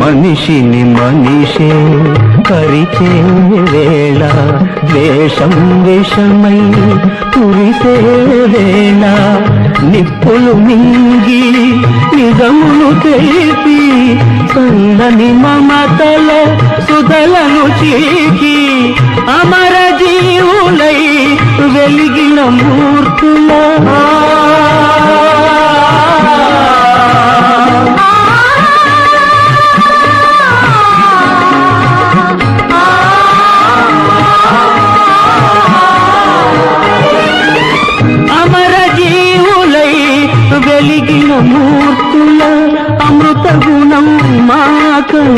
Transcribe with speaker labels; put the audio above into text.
Speaker 1: మనిషిని మనిషే పరిచే వేళ ద్వేషం విషమై కురిసే వేళ నిప్పులు మింగి నిజమును తెలిపి సందని మమతల సుధలను చీకి అమర జీవులై వెలిగిన మూర్తులా వెలిగిన మూర్తుల అమృత గుణం మాకందించరావా.